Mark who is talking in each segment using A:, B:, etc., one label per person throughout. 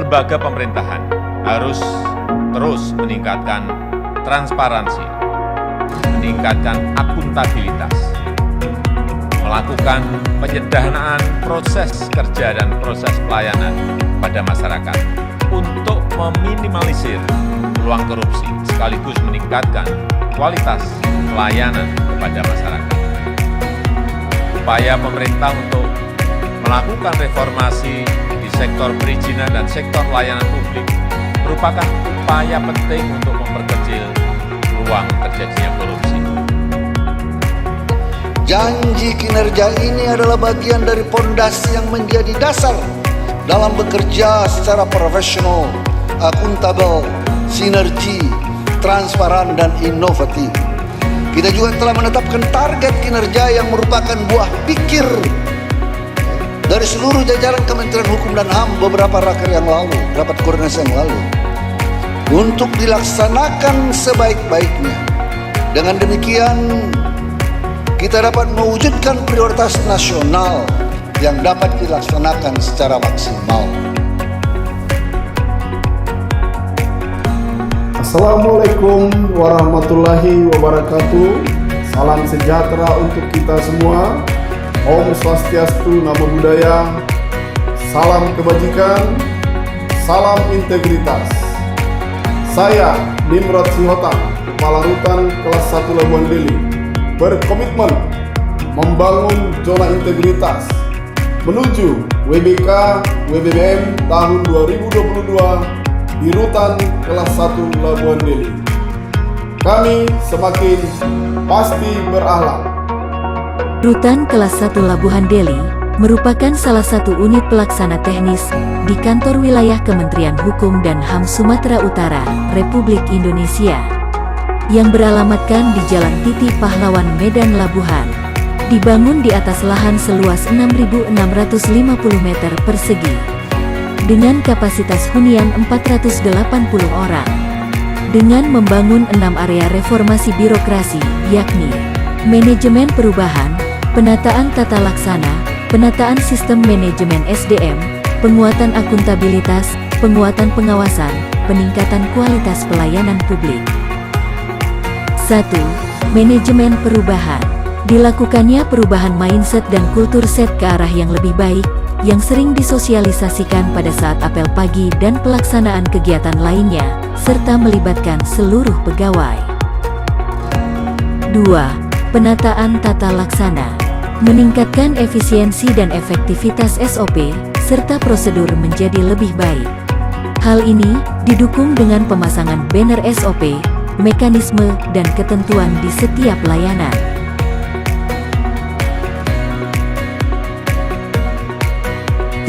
A: lembaga pemerintahan harus terus meningkatkan transparansi, meningkatkan akuntabilitas, melakukan penyederhanaan proses kerja dan proses pelayanan pada masyarakat untuk meminimalisir peluang korupsi sekaligus meningkatkan kualitas pelayanan kepada masyarakat. Upaya pemerintah untuk melakukan reformasi di sektor perizinan dan sektor layanan publik merupakan upaya penting untuk memperkecil peluang terjadinya korupsi.
B: Janji kinerja ini adalah bagian dari pondasi yang menjadi dasar dalam bekerja secara profesional, akuntabel, sinergi, transparan, dan inovatif. Kita juga telah menetapkan target kinerja yang merupakan buah pikir dari seluruh jajaran Kementerian Hukum dan HAM beberapa rapat koordinasi yang lalu, untuk dilaksanakan sebaik-baiknya. Dengan demikian, kita dapat mewujudkan prioritas nasional yang dapat dilaksanakan secara maksimal.
C: Assalamualaikum warahmatullahi wabarakatuh. Salam sejahtera untuk kita semua. Om Swastiastu, Namo Buddhaya. Salam kebajikan, salam integritas. Saya Nimrod Sihotam, Kepala Rutan Kelas 1 Labuan Deli, berkomitmen membangun zona integritas menuju WBK WBBM tahun 2022 di Rutan Kelas 1 Labuan Deli. Kami semakin pasti berakhlak.
D: Rutan Kelas 1 Labuhan Deli merupakan salah satu unit pelaksana teknis di kantor wilayah Kementerian Hukum dan HAM Sumatera Utara, Republik Indonesia, yang beralamatkan di Jalan Titi Pahlawan, Medan, Labuhan. Dibangun di atas lahan seluas 6.650 meter persegi, dengan kapasitas hunian 480 orang, dengan membangun 6 area reformasi birokrasi, yakni manajemen perubahan, penataan tata laksana, penataan sistem manajemen SDM, penguatan akuntabilitas, penguatan pengawasan, peningkatan kualitas pelayanan publik. 1. Manajemen perubahan. Dilakukannya perubahan mindset dan kultur set ke arah yang lebih baik, yang sering disosialisasikan pada saat apel pagi dan pelaksanaan kegiatan lainnya, serta melibatkan seluruh pegawai. 2. Penataan tata laksana. Meningkatkan efisiensi dan efektivitas SOP, serta prosedur menjadi lebih baik. Hal ini didukung dengan pemasangan banner SOP, mekanisme, dan ketentuan di setiap layanan.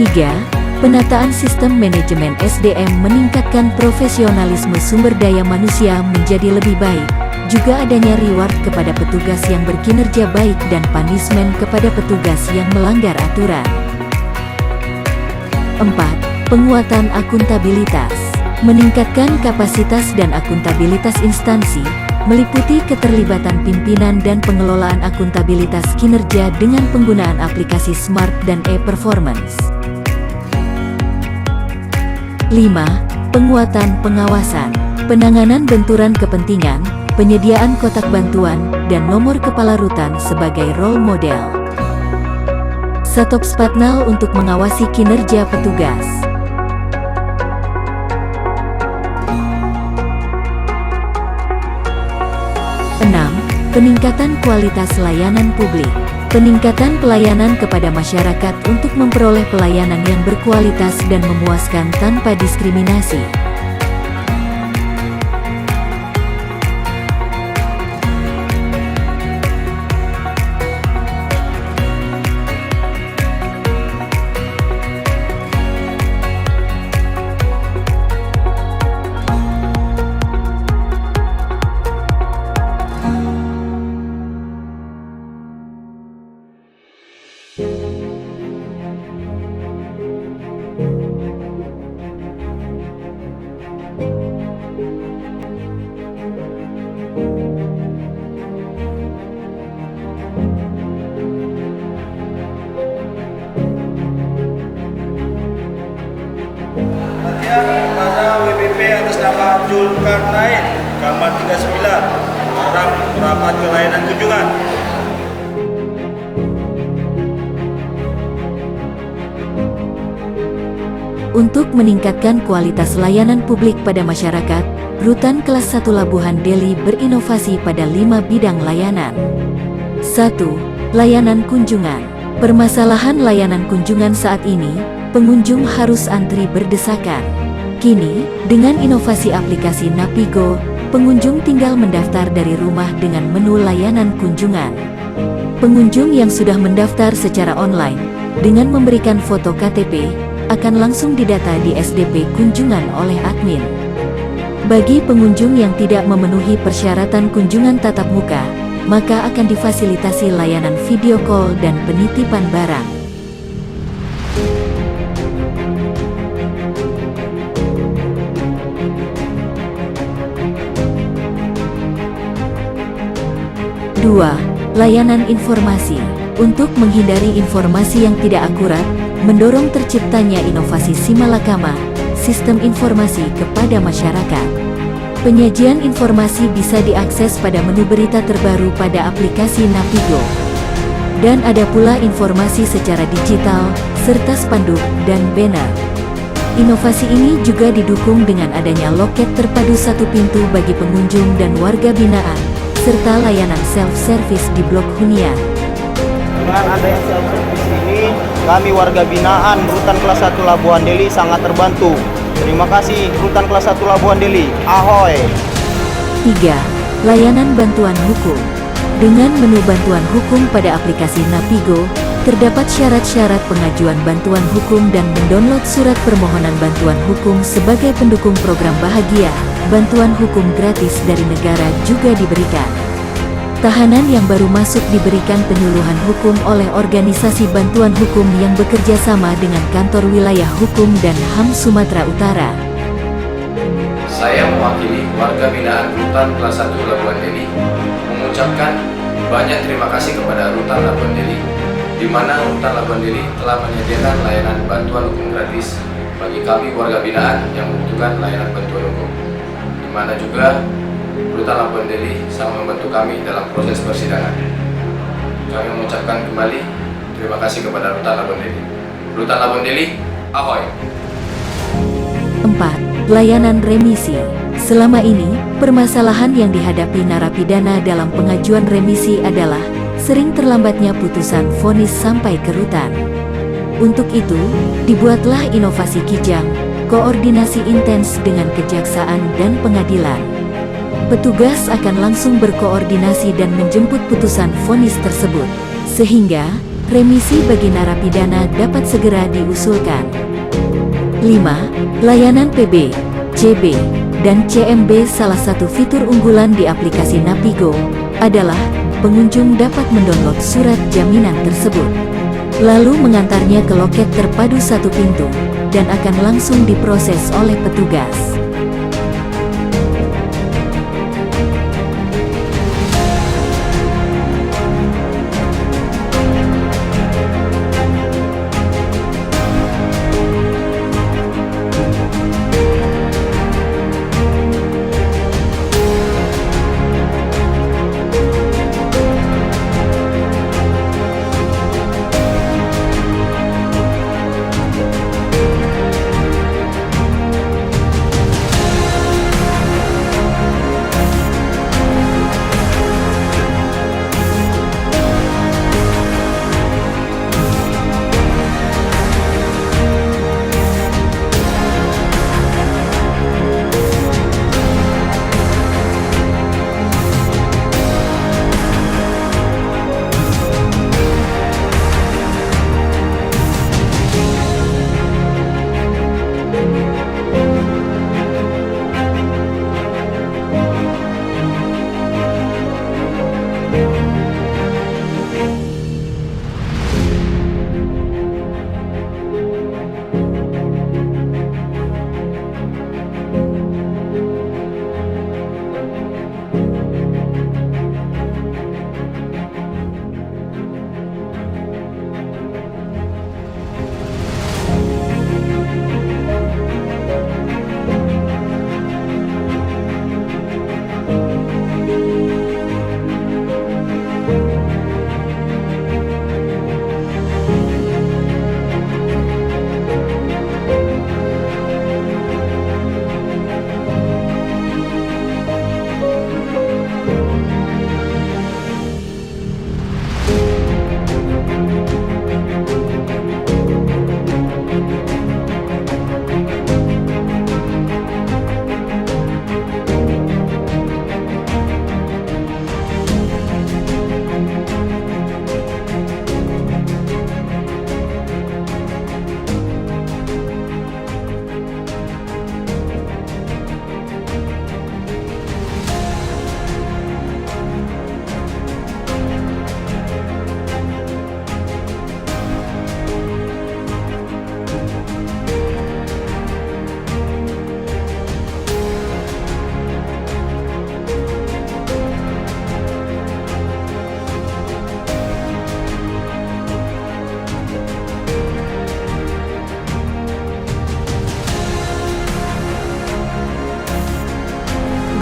D: 3. Penataan sistem manajemen SDM meningkatkan profesionalisme sumber daya manusia menjadi lebih baik. Juga adanya reward kepada petugas yang berkinerja baik dan punishment kepada petugas yang melanggar aturan. 4. Penguatan akuntabilitas. Meningkatkan kapasitas dan akuntabilitas instansi, meliputi keterlibatan pimpinan dan pengelolaan akuntabilitas kinerja dengan penggunaan aplikasi Smart dan e-Performance. 5. Penguatan pengawasan. Penanganan benturan kepentingan, penyediaan kotak bantuan, dan nomor kepala rutan sebagai role model. Satop Spatnal untuk mengawasi kinerja petugas. 6. Peningkatan kualitas layanan publik. Peningkatan pelayanan kepada masyarakat untuk memperoleh pelayanan yang berkualitas dan memuaskan tanpa diskriminasi.
E: Latihan. Zulkarnain, gambar 39, harap merapat ke layanan kunjungan.
D: Untuk meningkatkan kualitas layanan publik pada masyarakat, Rutan Kelas 1 Labuhan Deli berinovasi pada 5 bidang layanan. 1. Layanan kunjungan. Permasalahan layanan kunjungan saat ini, pengunjung harus antri berdesakan. Kini, dengan inovasi aplikasi Napigo, pengunjung tinggal mendaftar dari rumah dengan menu layanan kunjungan. Pengunjung yang sudah mendaftar secara online, dengan memberikan foto KTP, akan langsung didata di SDP kunjungan oleh admin. Bagi pengunjung yang tidak memenuhi persyaratan kunjungan tatap muka, maka akan difasilitasi layanan video call dan penitipan barang. Dua, layanan informasi. Untuk menghindari informasi yang tidak akurat, mendorong terciptanya inovasi Simalakama, sistem informasi kepada masyarakat. Penyajian informasi bisa diakses pada menu berita terbaru pada aplikasi Napigo. Dan ada pula informasi secara digital, serta spanduk dan banner. Inovasi ini juga didukung dengan adanya loket terpadu satu pintu bagi pengunjung dan warga binaan, serta layanan self-service di Blok Hunian.
E: Dengan adanya self-service ini, kami warga binaan Rutan Kelas 1 Labuhan Deli sangat terbantu. Terima kasih Rutan Kelas 1 Labuhan Deli. Ahoy!
D: 3. Layanan bantuan hukum. Dengan menu bantuan hukum pada aplikasi Napigo, terdapat syarat-syarat pengajuan bantuan hukum dan mendownload surat permohonan bantuan hukum sebagai pendukung program Bahagia. Bantuan hukum gratis dari negara juga diberikan. Tahanan yang baru masuk diberikan penyuluhan hukum oleh organisasi bantuan hukum yang bekerja sama dengan Kantor Wilayah Hukum dan HAM Sumatera Utara.
F: Saya mewakili warga binaan Rutan Kelas 1 Labuhan Deli mengucapkan banyak terima kasih kepada Rutan Labuhan Deli, di mana Rutan Labuhan Deli telah menyediakan layanan bantuan hukum gratis bagi kami warga binaan yang membutuhkan layanan bantuan hukum, di mana juga Rutan Labuhan Deli sangat membantu kami dalam proses persidangan. Kami mengucapkan kembali terima kasih kepada Rutan Labuhan Deli. Rutan Labuhan Deli, ahoy!
D: 4. Layanan remisi. Selama ini, permasalahan yang dihadapi narapidana dalam pengajuan remisi adalah sering terlambatnya putusan vonis sampai ke rutan. Untuk itu, dibuatlah inovasi Kijang, koordinasi intens dengan kejaksaan dan pengadilan. Petugas akan langsung berkoordinasi dan menjemput putusan vonis tersebut, sehingga remisi bagi narapidana dapat segera diusulkan. 5. Layanan PB, CB, dan CMB. Salah satu fitur unggulan di aplikasi Napigo adalah pengunjung dapat mendownload surat jaminan tersebut, lalu mengantarnya ke loket terpadu satu pintu, dan akan langsung diproses oleh petugas.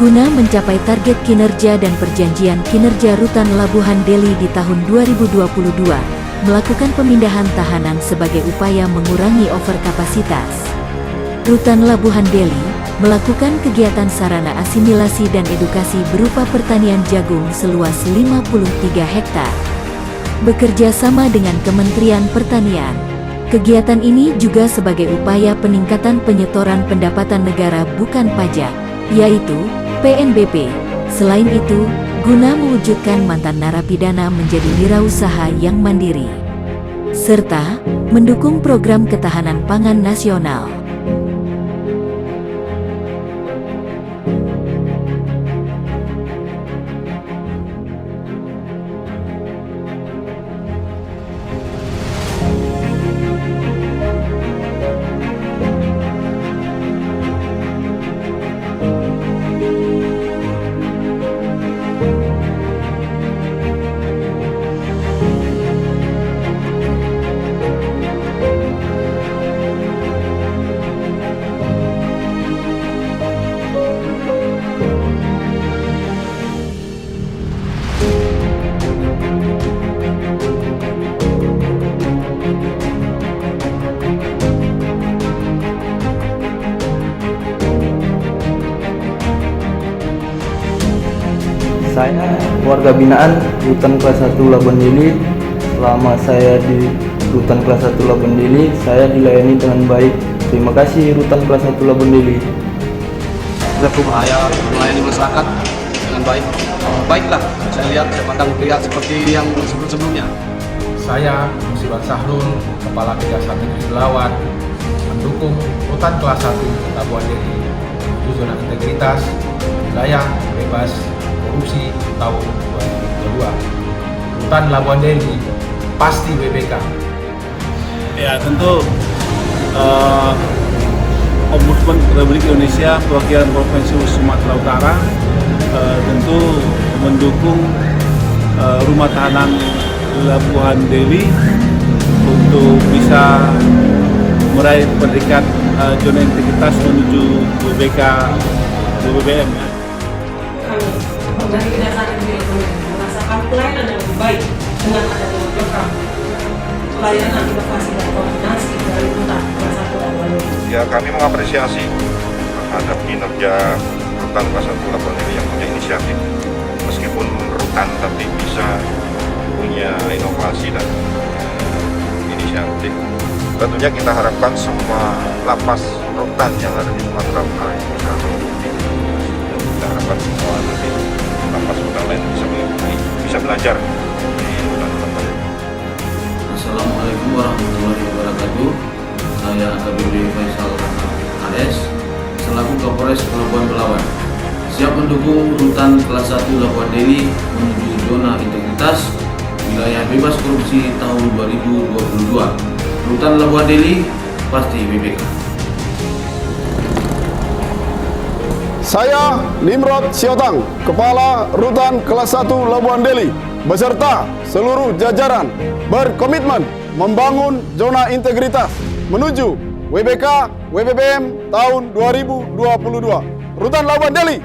D: Guna mencapai target kinerja dan perjanjian kinerja Rutan Labuhan Deli di tahun 2022, melakukan pemindahan tahanan sebagai upaya mengurangi overkapasitas. Rutan Labuhan Deli melakukan kegiatan sarana asimilasi dan edukasi berupa pertanian jagung seluas 53 hektar. Bekerja sama dengan Kementerian Pertanian. Kegiatan ini juga sebagai upaya peningkatan penyetoran pendapatan negara bukan pajak, yaitu PNBP. Selain itu, guna mewujudkan mantan narapidana menjadi wirausaha yang mandiri, serta mendukung program ketahanan pangan nasional.
E: Saya warga binaan Rutan Kelas 1 Labuhan Deli. Selama saya di Rutan Kelas 1 Labuhan Deli, saya dilayani dengan baik. Terima kasih Rutan Kelas 1 Labuhan Deli.
G: Saya melayani masyarakat dengan baik. Baiklah, saya pandang lihat seperti yang sebelum-sebelumnya.
H: Saya Musibat Sahrul, Kepala Kejaksaan Negeri Belawan, mendukung Rutan Kelas 1 Labuhan Deli menuju zona integritas wilayah bebas korupsi tahun 2022. Rutan Labuhan Deli pasti WBK.
I: Ya tentu Ombudsman Republik Indonesia perwakilan Provinsi Sumatera Utara tentu mendukung rumah tahanan Labuhan Deli untuk bisa meraih peringkat zona integritas menuju WBK BBM.
J: Kami dari Kejaksaan Negeri Belawan merasakan pelayanan yang lebih baik dengan adanya program pelayanan inovasi dan koordinasi dari Rutan Kelas 1 Labuhan Deli.
K: Ya, kami mengapresiasi terhadap kinerja Rutan Kelas 1 Labuhan Deli yang punya inisiatif. Meskipun rutan tapi bisa punya inovasi dan inisiatif. Tentunya kita harapkan semua lapas rutan yang ada di Sumatera Utara ini bisa mengikuti. Dan kita harapkan semua nanti lapas rutan lain bisa mengikuti, bisa belajar di rutan Labuhan Deli.
F: Assalamualaikum warahmatullahi wabarakatuh. Saya AKBP Faisal AS selaku Kapolres Pelabuhan Belawan siap mendukung Rutan Kelas 1 Labuhan Deli menuju zona integritas wilayah bebas korupsi tahun 2022. Rutan Labuhan Deli pasti WBK.
C: Saya Nimrod Siotang, Kepala Rutan Kelas 1 Labuhan Deli, beserta seluruh jajaran berkomitmen membangun zona integritas menuju WBK WBBM tahun 2022. Rutan Labuhan Deli.